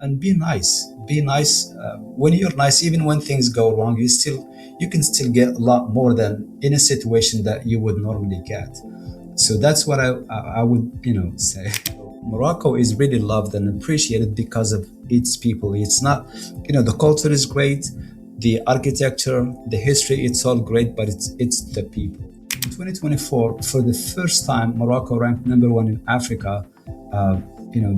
and be nice. Be nice. When you're nice, even when things go wrong, you can still get a lot more than in a situation that you would normally get. So that's what I would say. Morocco is really loved and appreciated because of its people. It's not, the culture is great, the architecture, the history, it's all great, but it's the people. In 2024, for the first time, Morocco ranked number one in Africa,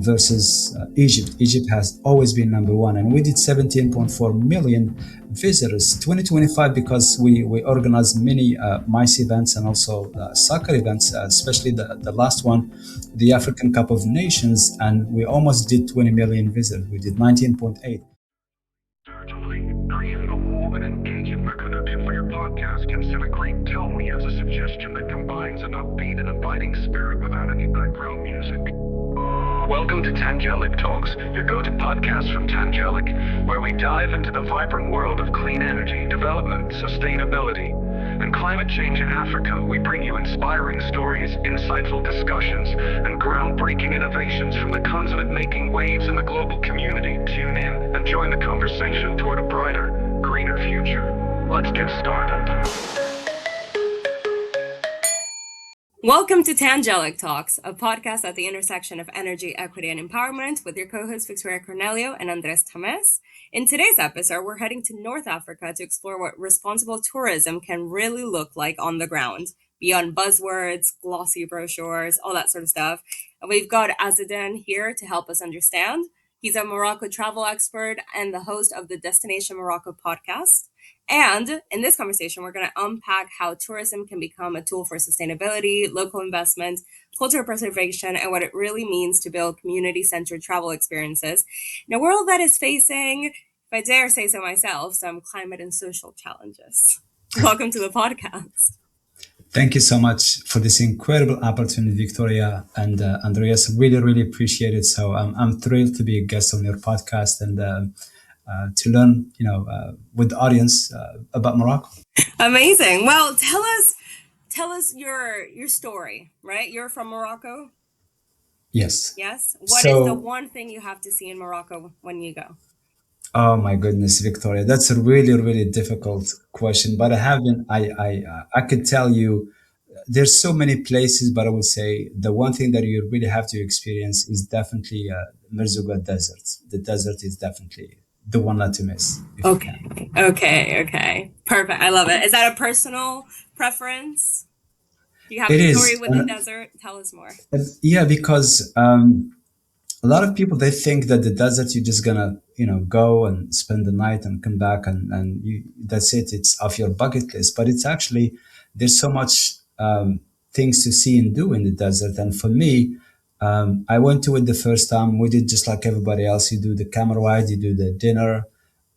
versus Egypt. Egypt has always been number one, and we did 17.4 million visitors. 2025, because we organized many MICE events and also soccer events, especially the last one, the African Cup of Nations, and we almost did 20 million visitors. We did 19.8. Certainly, creating a warm and engaging introduction for your podcast, consider Great Tell Me as a suggestion that combines an upbeat and inviting spirit without any background music. Welcome to Tangelic Talks, your go-to podcast from Tangelic, where we dive into the vibrant world of clean energy, development, sustainability, and climate change in Africa. We bring you inspiring stories, insightful discussions, and groundbreaking innovations from the continent making waves in the global community. Tune in and join the conversation toward a brighter, greener future. Let's get started. Welcome to Tangelic Talks, a podcast at the intersection of energy, equity, and empowerment with your co-hosts Victoria Cornelio and Andres Tamez. In today's episode, we're heading to North Africa to explore what responsible tourism can really look like on the ground, beyond buzzwords, glossy brochures, all that sort of stuff. And we've got Azdean here to help us understand. He's a Morocco travel expert and the host of the Destination Morocco podcast. And in this conversation, we're going to unpack how tourism can become a tool for sustainability, local investment, cultural preservation, and what it really means to build community-centered travel experiences in a world that is facing, if I dare say so myself, some climate and social challenges. Welcome to the podcast. Thank you so much for this incredible opportunity, Victoria and Andreas. Really, really appreciate it. So I'm thrilled to be a guest on your podcast and to learn, with the audience about Morocco. Amazing. Well, tell us your story, right? You're from Morocco? Yes. Yes. What is the one thing you have to see in Morocco when you go? Oh my goodness, Victoria, that's a really, really difficult question. But I could tell you, there's so many places, but I would say the one thing that you really have to experience is definitely Merzouga Desert. The desert is definitely the one not to miss. Okay. Perfect. I love it. Is that a personal preference? Do you have It a is. story with the desert? Tell us more. Yeah, because a lot of people, they think that the desert, you're just gonna, go and spend the night and come back and that's it. It's off your bucket list. But it's actually, there's so much things to see and do in the desert. And for me, I went to it the first time. We did just like everybody else. You do the camel ride, you do the dinner.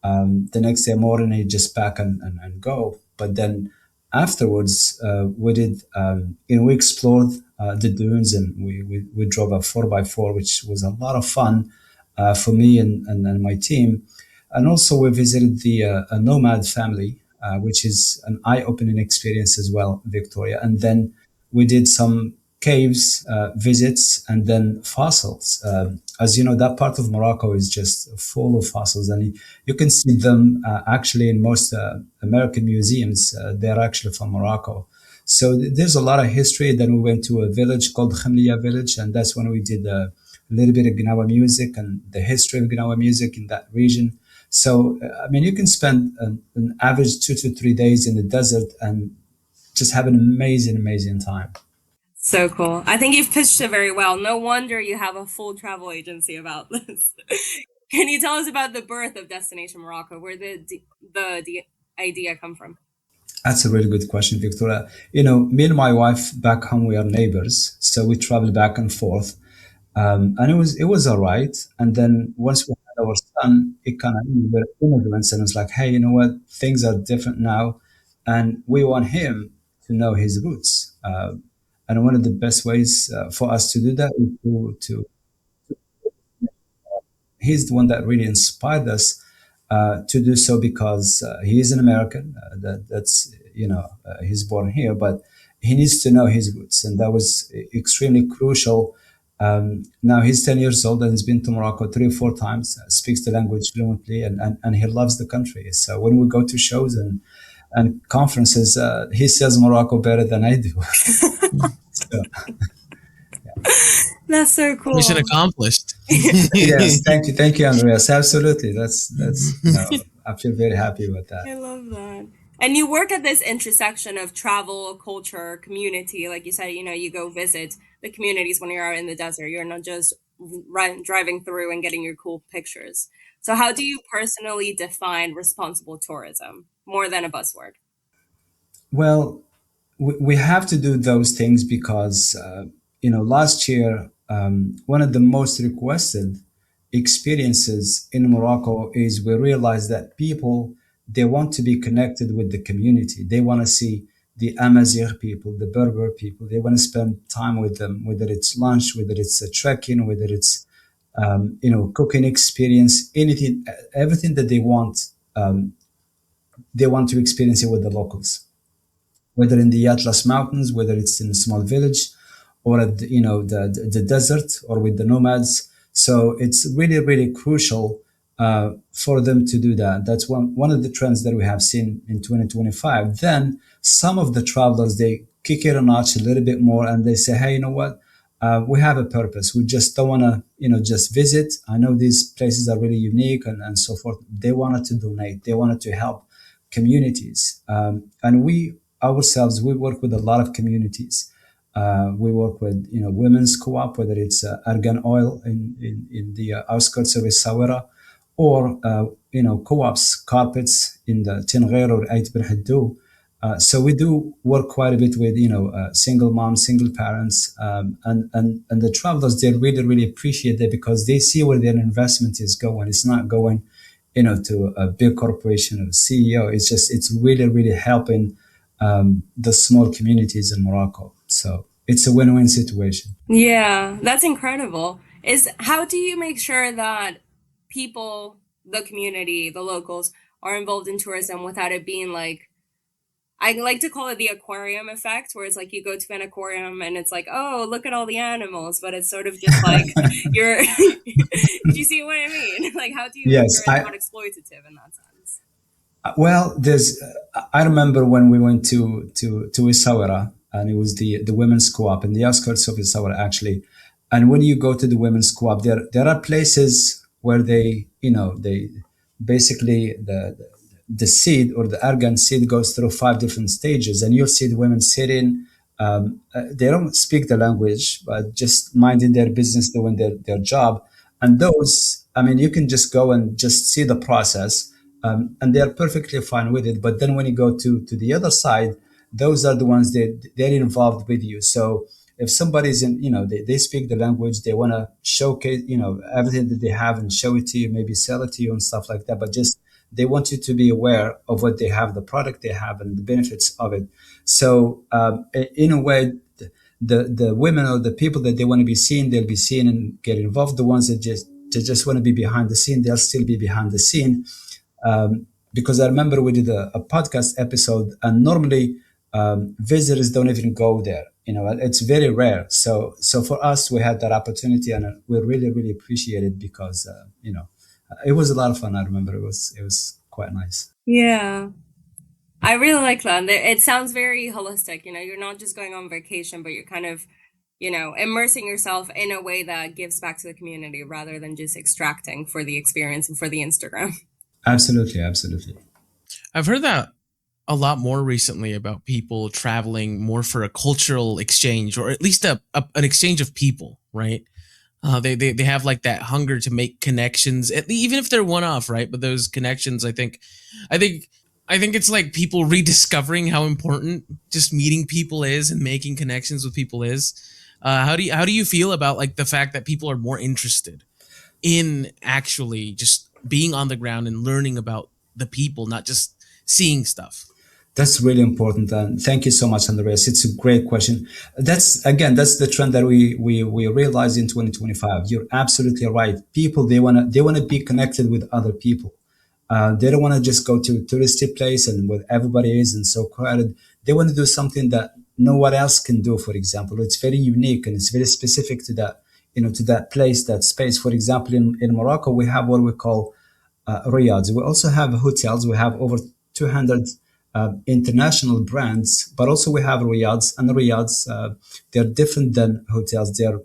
The next day morning, you just pack and go. But then afterwards, we did, we explored the dunes, and we drove a 4x4, which was a lot of fun for me and my team. And also we visited the a nomad family, which is an eye-opening experience as well, Victoria. And then we did some caves visits and then fossils. As you know, that part of Morocco is just full of fossils, and you can see them actually in most American museums. They're actually from Morocco. So there's a lot of history. Then we went to a village called Khamliya village, and that's when we did a little bit of Gnawa music and the history of Gnawa music in that region. So, you can spend an average 2 to 3 days in the desert and just have an amazing, amazing time. So cool. I think you've pitched it very well. No wonder you have a full travel agency about this. Can you tell us about the birth of Destination Morocco? Where did the idea come from? That's a really good question, Victoria. Me and my wife back home, we are neighbors. So we travel back and forth. And it was all right. And then once we had our son, it kind of, we were immigrants, and it's like, hey, you know what? Things are different now. And we want him to know his roots. And one of the best ways for us to do that is to he's the one that really inspired us to do so, because he is an American. He's born here, but he needs to know his roots, and that was extremely crucial. Now he's 10 years old and he's been to Morocco 3 or 4 times, speaks the language fluently, and he loves the country. So when we go to shows and conferences, he says Morocco better than I do. So, That's so Mission cool. accomplished. yes, thank you, Andreas. Absolutely, that's I feel very happy with that. I love that. And you work at this intersection of travel, culture, community. Like you said, you go visit the communities when you're out in the desert. You're not just driving through and getting your cool pictures. So, how do you personally define responsible tourism more than a buzzword? Well, we have to do those things because last year one of the most requested experiences in Morocco is we realized that people, they want to be connected with the community. They want to see the Amazigh people, the Berber people. They want to spend time with them, whether it's lunch, whether it's a trekking, whether it's cooking experience, anything, everything that they want. They want to experience it with the locals, whether in the Atlas Mountains, whether it's in a small village, or at the desert, or with the nomads. So it's really really crucial for them to do that. That's one of the trends that we have seen in 2025. Then some of the travelers, they kick it a notch a little bit more, and they say, hey, you know what? We have a purpose. We just don't want to, just visit. I know these places are really unique and so forth. They wanted to donate. They wanted to help communities. And we ourselves, we work with a lot of communities. We work with, women's co-op, whether it's argan oil in the outskirts of Essaouira, or, co-ops, carpets in the Tinghir or Ait Berhadou. So we do work quite a bit with, single moms, single parents, and the travelers, they really, really appreciate that because they see where their investment is going. It's not going, to a big corporation or CEO. It's really, really helping the small communities in Morocco. So it's a win-win situation. Yeah, that's incredible. Is how do you make sure that people, the community, the locals are involved in tourism without it being like, I like to call it the aquarium effect, where it's like you go to an aquarium and it's like, oh, look at all the animals, but it's sort of just like you're. Do you see what I mean? Like, how do you make Yes, sure it's not exploitative in that sense? well, there's. I remember when we went to Essaouira, and it was the women's co-op in the outskirts of Essaouira, actually. And when you go to the women's co-op, there are places where they basically the seed or the argan seed goes through 5 different stages, and you'll see the women sitting. They don't speak the language, but just minding their business, doing their job. And those, I mean, you can just go and just see the process, and they're perfectly fine with it. But then when you go to the other side, those are the ones that they're involved with you. So if somebody's in, they speak the language, they want to showcase, everything that they have and show it to you, maybe sell it to you and stuff like that. But just they want you to be aware of what they have, the product they have, and the benefits of it. So in a way, the women or the people that they want to be seen, they'll be seen and get involved. The ones that just want to be behind the scene, they'll still be behind the scene. Because I remember we did a podcast episode, and normally visitors don't even go there. It's very rare. So for us, we had that opportunity, and we really, really appreciate it because it was a lot of fun. I remember it was quite nice. Yeah. I really like that. It sounds very holistic. You're not just going on vacation, but you're kind of, immersing yourself in a way that gives back to the community rather than just extracting for the experience and for the Instagram. Absolutely, absolutely. I've heard that a lot more recently about people traveling more for a cultural exchange, or at least an exchange of people, right? They have like that hunger to make connections, even if they're one off, right? But those connections, I think it's like people rediscovering how important just meeting people is and making connections with people is. How do you feel about like the fact that people are more interested in actually just being on the ground and learning about the people, not just seeing stuff? That's really important, and thank you so much, Andreas. It's a great question. That's the trend that we realized in 2025. You're absolutely right. People, they wanna be connected with other people. They don't want to just go to a touristy place and where everybody is and so crowded. They want to do something that no one else can do. For example, it's very unique and it's very specific to that to that place, that space. For example, in Morocco, we have what we call riads. We also have hotels. We have over 200 international brands, but also we have riads, and riads, they're different than hotels. They're,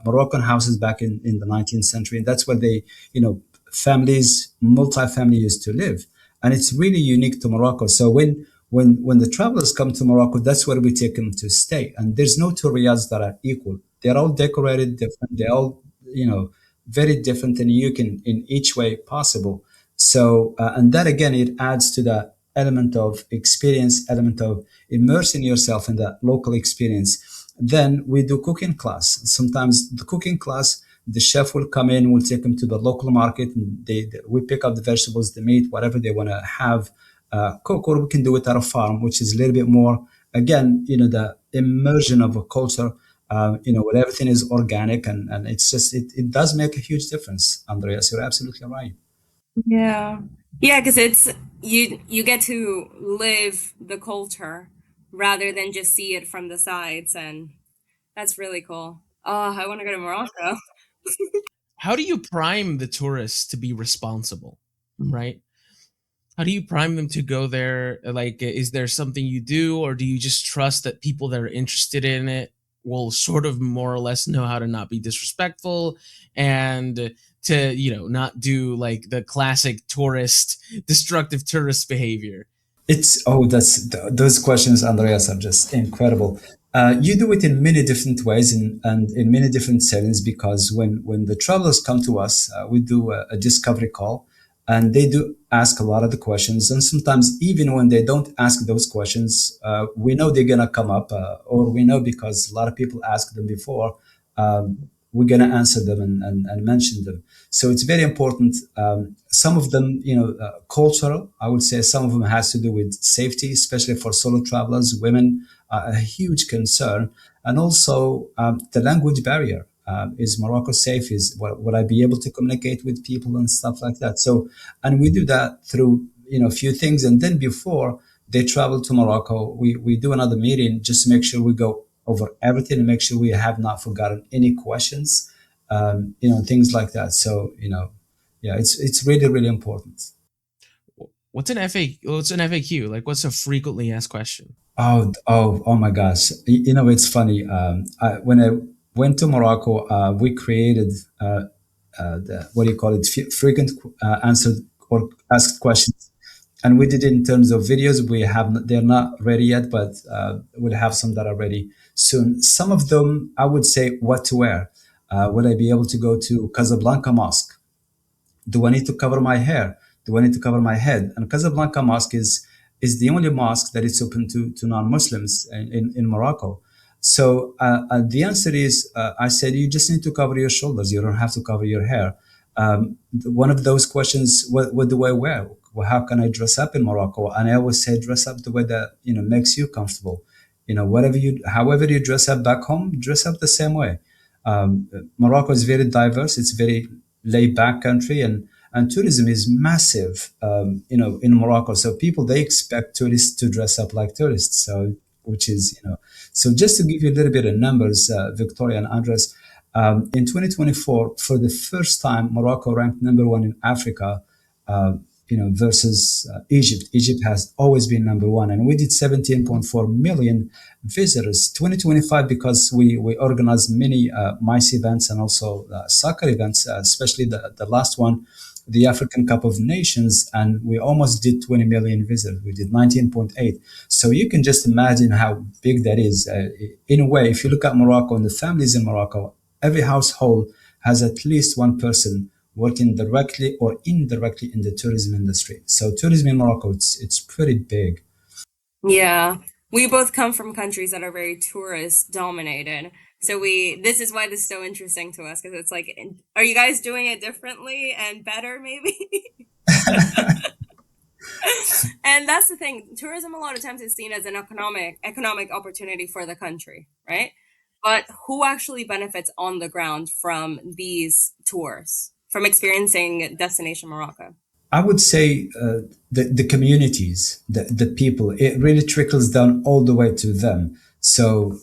Moroccan houses back in the 19th century, and that's where they, families, multi-family used to live, and it's really unique to Morocco. So when the travelers come to Morocco, that's where we take them to stay, and there's no two riads that are equal. They're all decorated different. They're all, very different and unique in each way possible. So, and that again, it adds to the element of experience, element of immersing yourself in that local experience. Then we do cooking class. Sometimes the cooking class, the chef will come in, we'll take them to the local market, and we pick up the vegetables, the meat, whatever they want to have, cook, or we can do it at a farm, which is a little bit more, again, the immersion of a culture, where everything is organic, and it's just, it does make a huge difference. Andreas, you're absolutely right. Yeah. Yeah, because it's you get to live the culture rather than just see it from the sides, and that's really cool. Oh, I want to go to Morocco. How do you prime the tourists to be responsible, right? How do you prime them to go there? Like, is there something you do, or do you just trust that people that are interested in it will sort of more or less know how to not be disrespectful and to, not do like the classic destructive tourist behavior? It's those questions, Andreas, are just incredible. You do it in many different ways and in many different settings, because when the travelers come to us, we do a discovery call, and they do ask a lot of the questions. And sometimes even when they don't ask those questions, we know they're gonna come up, or we know because a lot of people ask them before. We're going to answer them and mention them. So it's very important. Some of them, cultural, I would say some of them has to do with safety, especially for solo travelers, women, a huge concern. And also the language barrier. Is Morocco safe? Would I be able to communicate with people and stuff like that? So, and we do that through, a few things. And then before they travel to Morocco, we do another meeting just to make sure we go over everything and make sure we have not forgotten any questions, things like that. So, yeah, it's really, really important. What's an FAQ? Like, what's a frequently asked question? Oh my gosh. It's funny. When I went to Morocco, we created what do you call it? Frequent answered or asked questions. And we did it in terms of videos. They're not ready yet, but we'll have some that are ready soon. Some of them, I would say, what to wear. Will I be able to go to Casablanca Mosque? Do I need to cover my hair? Do I need to cover my head? And Casablanca Mosque is the only mosque that is open to non-Muslims in Morocco. So the answer is, I said, you just need to cover your shoulders. You don't have to cover your hair. One of those questions, what do I wear? Well, how can I dress up in Morocco? And I always say, dress up the way that makes you comfortable. However you dress up back home, dress up the same way. Morocco is very diverse. It's very laid back country, and tourism is massive, in Morocco. So people, they expect tourists to dress up like tourists. So, which is, so just to give you a little bit of numbers, Victoria and Andres, in 2024, for the first time, Morocco ranked number one in Africa, versus Egypt. Egypt has always been number one, and we did 17.4 million visitors. 2025, because we organized many MICE events and also soccer events, especially the last one, the African Cup of Nations, and we almost did 20 million visitors. We did 19.8. So you can just imagine how big that is. In a way, if you look at Morocco and the families in Morocco, every household has at least one person working directly or indirectly in the tourism industry. So tourism in Morocco, it's pretty big. Yeah. We both come from countries that are very tourist dominated. So this is why this is so interesting to us, because it's like, are you guys doing it differently and better maybe? And that's the thing. Tourism a lot of times is seen as an economic opportunity for the country, right? But who actually benefits on the ground from these tours, from experiencing Destination Morocco? I would say the communities, the people, it really trickles down all the way to them. So,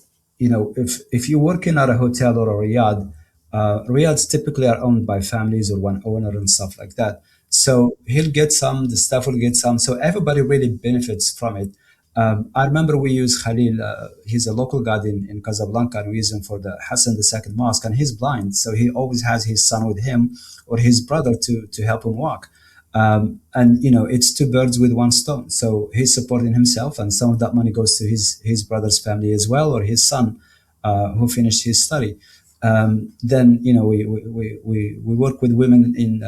if you're working at a hotel or a riad, Riads typically are owned by families or one owner and stuff like that. So he'll get some, the staff will get some. So everybody really benefits from it. I remember we use Khalil. He's a local guide in Casablanca, and we use him for the Hassan II Mosque. And he's blind, so he always has his son with him or his brother to help him walk. And it's two birds with one stone. So he's supporting himself, and some of that money goes to his brother's family as well, or his son who finished his study. Then we work with women in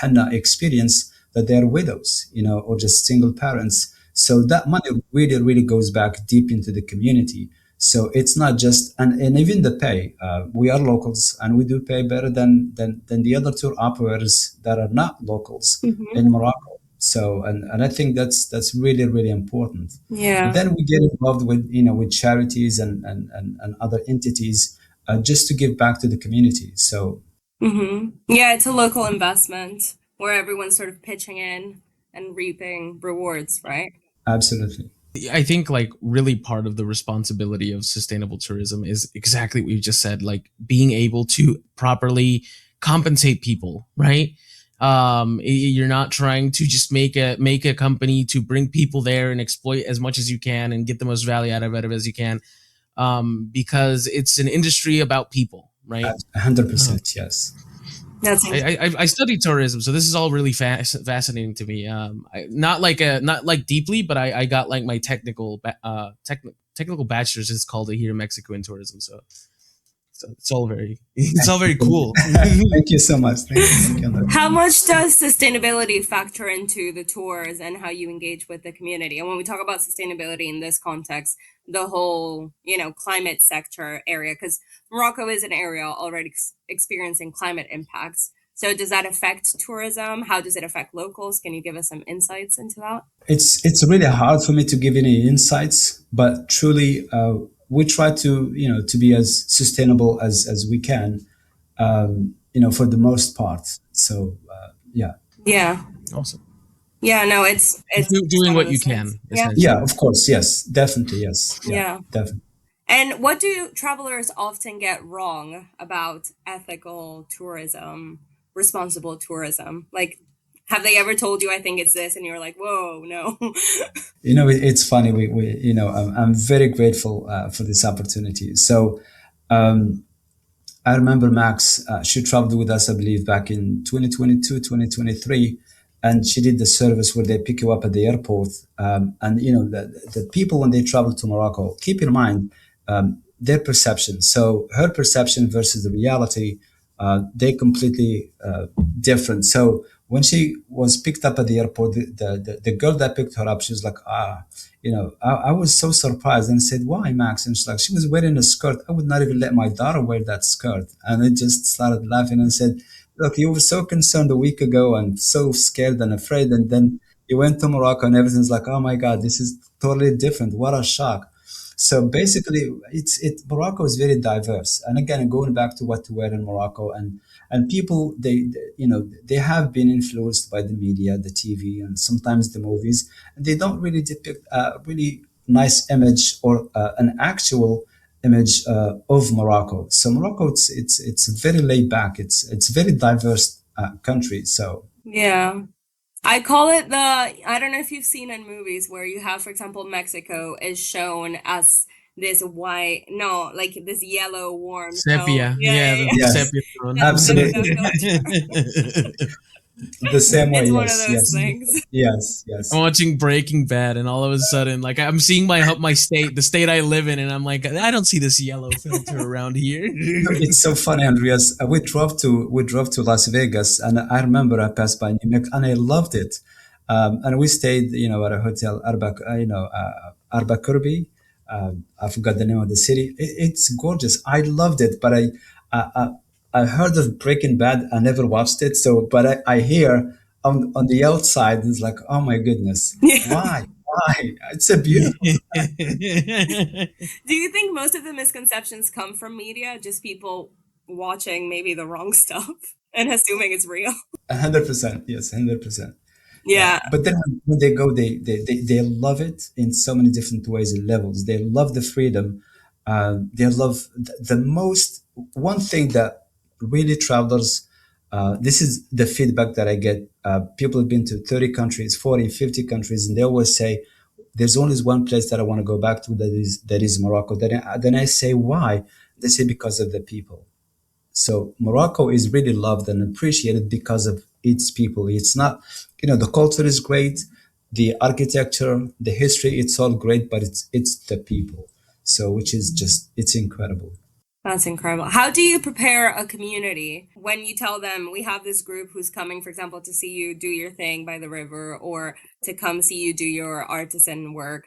henna experience that they're widows, or just single parents. So that money really goes back deep into the community. So it's not just and even the pay. We are locals, and we do pay better than the other tour operators that are not locals in Morocco. So and I think that's really important. Yeah. Then we get involved with charities and other entities just to give back to the community. So Yeah, it's a local investment where everyone's sort of pitching in and reaping rewards, right? absolutely. I think like really part of the responsibility of sustainable tourism is exactly what you just said, like being able to properly compensate people, right? You're not trying to just make a company to bring people there and exploit as much as you can and get the most value out of it as you can, because it's an industry about people, right? 100%, yes. That's I studied tourism, so this is all really fascinating to me. Not like deeply, but I got like my technical bachelor's is called it here in Mexico in tourism. So it's all very cool. Thank you so much. Thank you. How much does sustainability factor into the tours and how you engage with the community? And when we talk about sustainability in this context, the whole, climate sector area, because Morocco is an area already experiencing climate impacts. So does that affect tourism? How does it affect locals? Can you give us some insights into that? It's really hard for me to give any insights, but truly, we try to be as sustainable as we can, for the most part. So yeah. Yeah. Awesome. Yeah, no, it's Doing one what of you those things. can, Yeah. essentially. Yeah, of course. Yes, definitely. Yes. Yeah. Definitely. And what do travelers often get wrong about ethical tourism, responsible tourism? Like, have they ever told you, I think it's this, and you're like, whoa, no. It's funny. I'm very grateful for this opportunity. So, I remember Max, she traveled with us, I believe, back in 2022, 2023, and she did the service where they pick you up at the airport. And, the people, when they travel to Morocco, keep in mind their perception. So her perception versus the reality, they completely different. So when she was picked up at the airport, the girl that picked her up, she was like, I was so surprised and said, why, Max? And she's like, she was wearing a skirt. I would not even let my daughter wear that skirt. And I just started laughing and said, look, you were so concerned a week ago and so scared and afraid. And then you went to Morocco and everything's like, oh my God, this is totally different. What a shock. So basically, Morocco is very diverse. And again, going back to what to wear in Morocco, and people they have been influenced by the media, the TV, and sometimes the movies, and they don't really depict a really nice image or an actual image of Morocco. So Morocco, it's very laid back. It's a very diverse country. So Yeah. I call it I don't know if you've seen in movies where you have, for example, Mexico is shown as this white, no, like this yellow warm tone. Sepia. Yeah, the Yes. sepia tone. That's Absolutely. Mexico culture. The same way. It's one Yes, of those yes, things. yes, yes. I'm watching Breaking Bad, and all of a sudden, like I'm seeing my state, the state I live in, and I'm like, I don't see this yellow filter around here. It's so funny, Andreas. We drove to Las Vegas, and I remember I passed by New Mexico, and I loved it. And we stayed, at a hotel, Arba Kurbi. I forgot the name of the city. It's gorgeous. I loved it, but I heard of Breaking Bad. I never watched it. So, but I hear on the outside, it's like, oh my goodness, why? Why? It's a beautiful. Do you think most of the misconceptions come from media, just people watching maybe the wrong stuff and assuming it's real? 100%. Yes, 100%. Yeah. But then when they go, they love it in so many different ways and levels. They love the freedom. They love the most. One thing that really travelers. This is the feedback that I get. People have been to 30 countries, 40, 50 countries, and they always say, there's only one place that I want to go back to, that is Morocco. Then I say, why? They say, because of the people. So Morocco is really loved and appreciated because of its people. It's not, the culture is great, the architecture, the history, it's all great, but it's the people. So which is just, it's incredible. That's incredible. How do you prepare a community when you tell them we have this group who's coming, for example, to see you do your thing by the river or to come see you do your artisan work?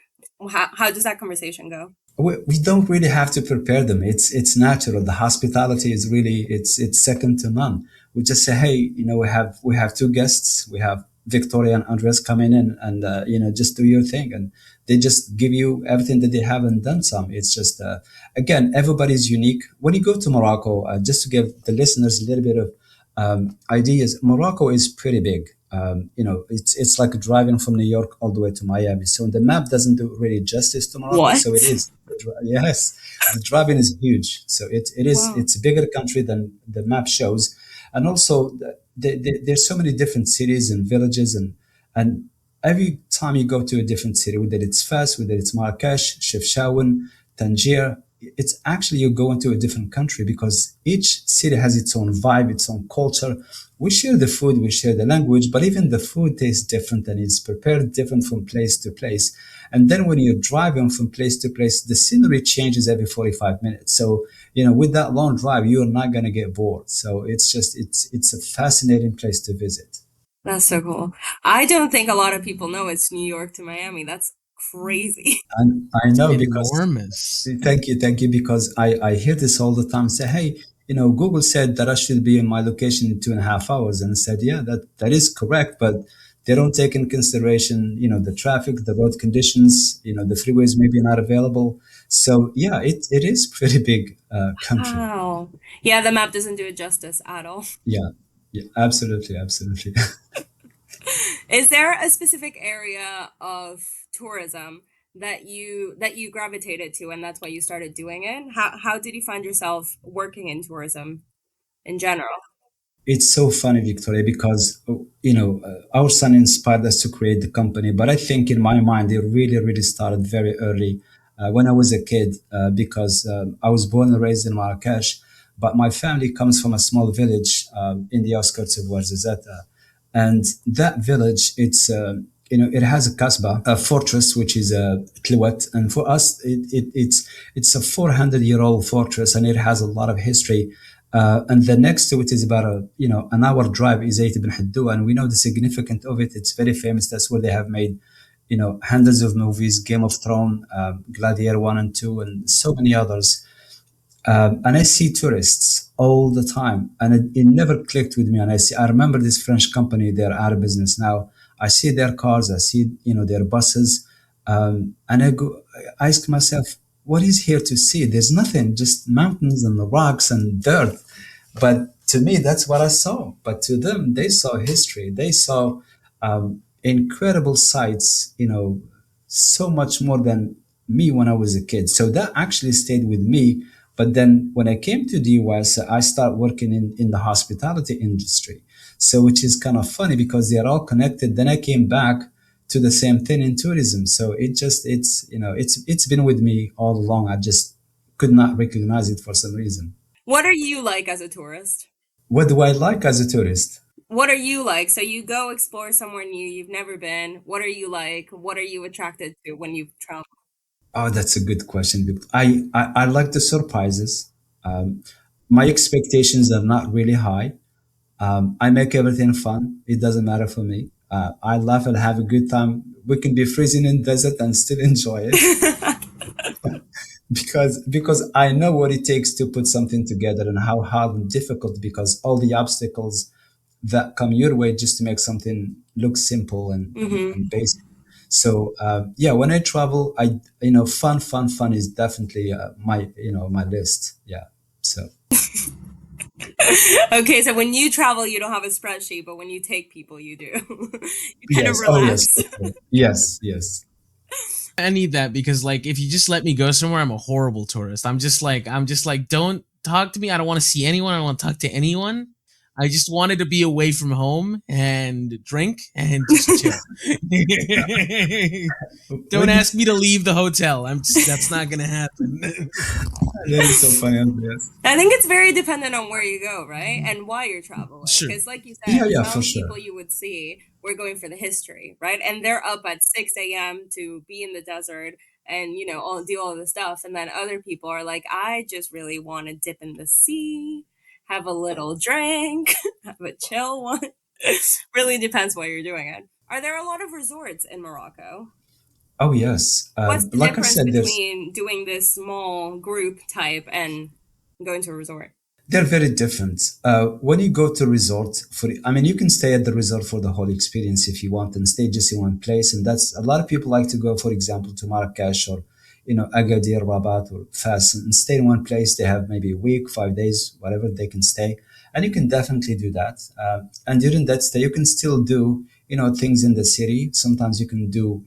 How does that conversation go? We don't really have to prepare them. It's natural. The hospitality is really, it's second to none. We just say, hey, we have two guests. We have Victoria and Andres coming in, and just do your thing, and they just give you everything that they have and then some. It's just again, everybody's unique. When you go to Morocco, just to give the listeners a little bit of ideas, Morocco is pretty big. It's like driving from New York all the way to Miami. So the map doesn't do really justice to Morocco. What? So it is. Yes, the driving is huge. So it is. Wow. It's a bigger country than the map shows, and also there's so many different cities and villages, and every time you go to a different city, whether it's Fes, whether it's Marrakesh, Chefchaouen, Tangier, it's actually you're going to a different country because each city has its own vibe, its own culture. We share the food, we share the language, but even the food tastes different and it's prepared different from place to place. And then when you're driving from place to place, the scenery changes every 45 minutes. So, with that long drive, you're not going to get bored. So it's a fascinating place to visit. That's so cool. I don't think a lot of people know it's New York to Miami. That's crazy. And I know because Enormous. thank you, because I hear this all the time. Say, hey, Google said that I should be in my location in 2.5 hours, and I said, yeah, that is correct, but they don't take in consideration, the traffic, the road conditions, the freeways may be not available. So yeah, it is pretty big country. Wow. Yeah, the map doesn't do it justice at all. Yeah, yeah, absolutely, absolutely. Is there a specific area of tourism that you gravitated to and that's why you started doing it? How did you find yourself working in tourism in general? It's so funny, Victoria, because our son inspired us to create the company. But I think in my mind, it really, really started very early when I was a kid, because I was born and raised in Marrakesh, but my family comes from a small village in the outskirts of Ouarzazate, and that village, it has a kasbah, a fortress, which is a Tliwet, and for us, it's a 400-year-old fortress, and it has a lot of history. And the next to it is about an hour drive is Zayt ibn Haddou, and we know the significance of it. It's very famous. That's where they have made, hundreds of movies, Game of Thrones, Gladiator 1 and 2, and so many others. And I see tourists all the time, and it never clicked with me. And I remember this French company; they're out of business now. I see their cars, I see their buses, and I ask myself, what is here to see? There's nothing, just mountains and rocks and dirt. But to me, that's what I saw. But to them, they saw history. They saw incredible sights. So much more than me when I was a kid. So that actually stayed with me. But then when I came to the US, I started working in the hospitality industry. So which is kind of funny because they are all connected. Then I came back to the same thing in tourism. So it's been with me all along. I just could not recognize it for some reason. What are you like as a tourist? What do I like as a tourist? What are you like? So you go explore somewhere new you've never been. What are you like? What are you attracted to when you travel? Oh, that's a good question. I like the surprises. My expectations are not really high. I make everything fun. It doesn't matter for me. I laugh and have a good time. We can be freezing in desert and still enjoy it because I know what it takes to put something together and how hard and difficult, because all the obstacles that come your way just to make something look simple and basic. So yeah, when I travel, fun is definitely my list. Yeah. So. Okay, so when you travel, you don't have a spreadsheet, but when you take people, you do. You kind of Yes. Oh, yes. relax. Yes. Yes. I need that because like if you just let me go somewhere, I'm a horrible tourist. I'm just like don't talk to me. I don't want to see anyone. I don't want to talk to anyone. I just wanted to be away from home and drink and just chill. Don't ask me to leave the hotel. That's not gonna happen. That is so funny, Andreas. I think it's very dependent on where you go, right? And why you're traveling. Sure. Because, like you Yeah, said, yeah, for some sure. people you would see were going for the history, right? And they're up at 6 a.m. to be in the desert and, do all the stuff. And then other people are like, I just really want to dip in the sea, have a little drink, have a chill one. Really depends why you're doing it. Are there a lot of resorts in Morocco? Oh yes. What's the Like I difference said, there's between doing this small group type and going to a resort? they're very different. When you go to resort I mean, you can stay at the resort for the whole experience if you want and stay just in one place. And that's a lot of people like to go, for example, to Marrakesh or, Agadir, Rabat or Fas and stay in one place. They have maybe a week, 5 days, whatever they can stay. And you can definitely do that. And during that stay, you can still do, things in the city. Sometimes you can do,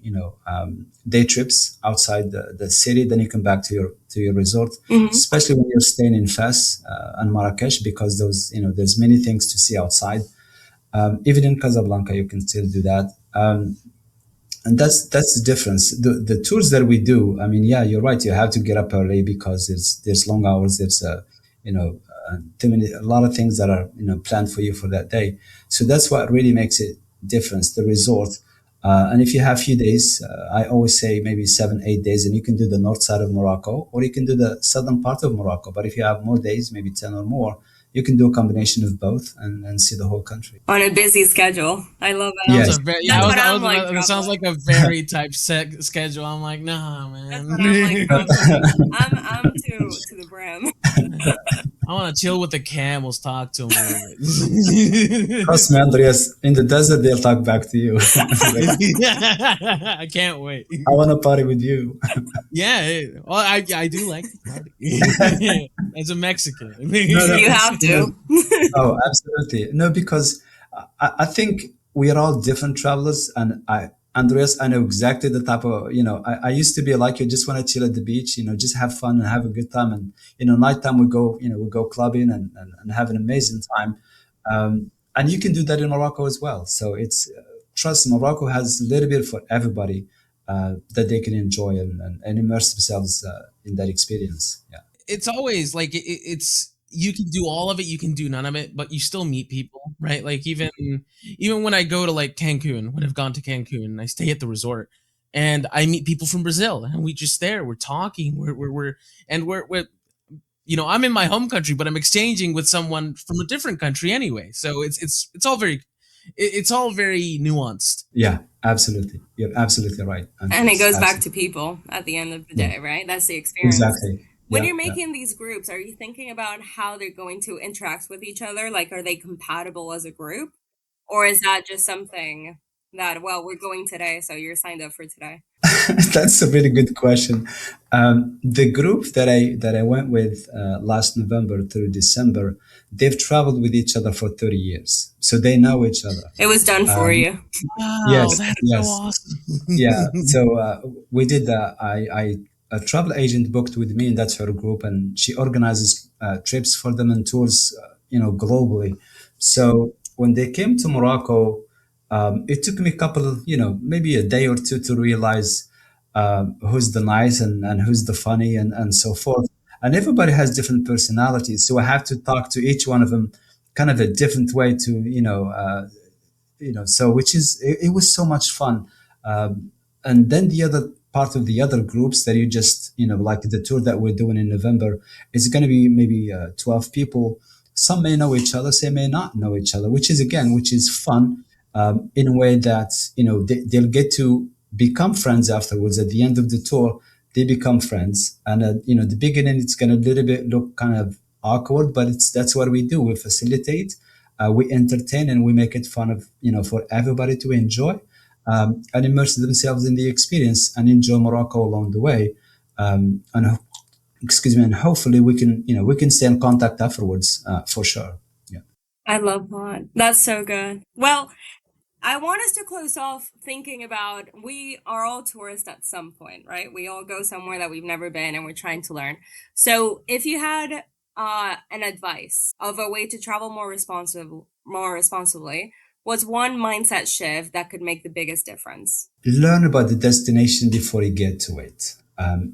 day trips outside the city. Then you come back to your resort, especially when you're staying in Fes and Marrakesh, because there's many things to see outside. Even in Casablanca, you can still do that. And that's the difference. The tours that we do, I mean, yeah, you're right. You have to get up early because there's long hours. There's a lot of things that are planned for you for that day. So that's what really makes it difference. The resort, and if you have few days, I always say maybe 7, 8 days, and you can do the north side of Morocco, or you can do the southern part of Morocco. But if you have more days, maybe 10 or more, you can do a combination of both and see the whole country. On a busy schedule. I love it. Yes. That sounds like a very type schedule. I'm like, nah, man. That's what I'm like. I'm to the brim. I want to chill with the camels, talk to them. Trust me, Andreas, in the desert, they'll talk back to you. I can't wait. I want to party with you. Yeah, well, I do like to party. As a Mexican. You have to. Oh, absolutely. No, because I think we are all different travelers. And Andreas, I know exactly the type of, I used to be like you, just want to chill at the beach, just have fun and have a good time. And, nighttime we go clubbing and have an amazing time. And you can do that in Morocco as well. So trust me, Morocco has a little bit for everybody that they can enjoy and immerse themselves in that experience. Yeah. It's always like it's you can do all of it, you can do none of it, but you still meet people, right? Like even when I go to like Cancun, when I've gone to Cancun, I stay at the resort and I meet people from Brazil, and we're talking, we're I'm in my home country, but I'm exchanging with someone from a different country anyway. So it's all very nuanced. Yeah, absolutely. You're absolutely right. And it goes back to people at the end of the day, right? That's the experience. Exactly. When you're making these groups, are you thinking about how they're going to interact with each other? Like, are they compatible as a group? Or is that just something that, well, we're going today, so you're signed up for today? That's a really good question. The group that I went with last November through December, they've traveled with each other for 30 years. So they know each other. It was done for you. Wow, yes, that's yes. so awesome. Yeah. So we did that. A travel agent booked with me, and that's her group, and she organizes trips for them and tours, globally. So when they came to Morocco, it took me a couple, maybe a day or two to realize who's the nice and who's the funny and so forth. And everybody has different personalities, so I have to talk to each one of them kind of a different way to, so which is it was so much fun. And then the other part of the other groups that you just, like the tour that we're doing in November, is going to be maybe 12 people. Some may know each other, some may not know each other, which is fun in a way that, they'll get to become friends afterwards. At the end of the tour, they become friends. And, the beginning, it's going to a little bit look kind of awkward, but that's what we do. We facilitate, we entertain, and we make it fun of, for everybody to enjoy. And immerse themselves in the experience and enjoy Morocco along the way. And hopefully we can stay in contact afterwards, for sure. Yeah. I love that. That's so good. Well, I want us to close off thinking about, we are all tourists at some point, right? We all go somewhere that we've never been and we're trying to learn. So if you had an advice of a way to travel more responsibly, what's one mindset shift that could make the biggest difference? Learn about the destination before you get to it.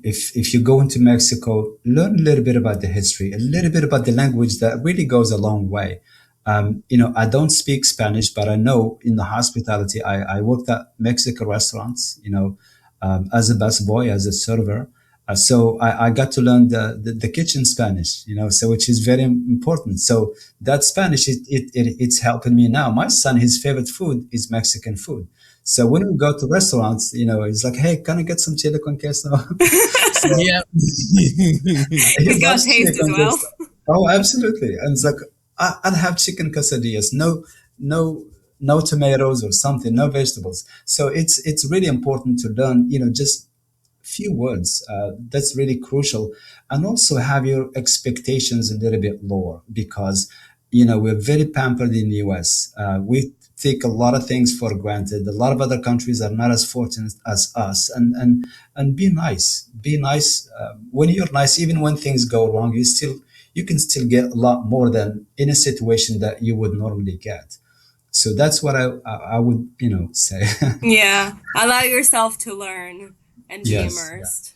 If you go into Mexico, learn a little bit about the history, a little bit about the language. That really goes a long way. I don't speak Spanish, but I know in the hospitality, I worked at Mexican restaurants, as a busboy, as a server. So I got to learn the kitchen Spanish, so which is very important. So that Spanish, it's helping me now. My son, his favorite food is Mexican food. So when we go to restaurants, he's like, "Hey, can I get some chili con queso?" So Yeah. he He's got loves chili taste as con well. queso. Oh, absolutely. And it's like, I'll have chicken quesadillas, no, no tomatoes or something, no vegetables. So it's really important to learn, just few words. That's really crucial. And also have your expectations a little bit lower because, we're very pampered in the US. We take a lot of things for granted. A lot of other countries are not as fortunate as us. And be nice. Be nice. When you're nice, even when things go wrong, you can still get a lot more than in a situation that you would normally get. So that's what I would, say. Yeah, allow yourself to learn and be Yes. immersed.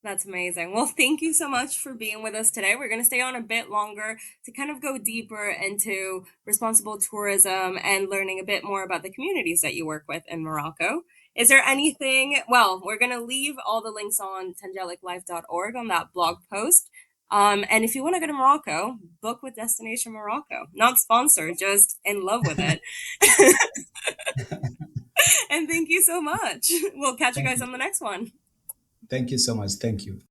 That's amazing. Well, thank you so much for being with us today. We're going to stay on a bit longer to kind of go deeper into responsible tourism and learning a bit more about the communities that you work with in Morocco. Is there anything? Well, we're going to leave all the links on tangeliclife.org on that blog post. And if you want to go to Morocco, book with Destination Morocco. Not sponsored, just in love with it. And thank you so much. We'll catch you Thank guys you. on the next one. Thank you so much. Thank you.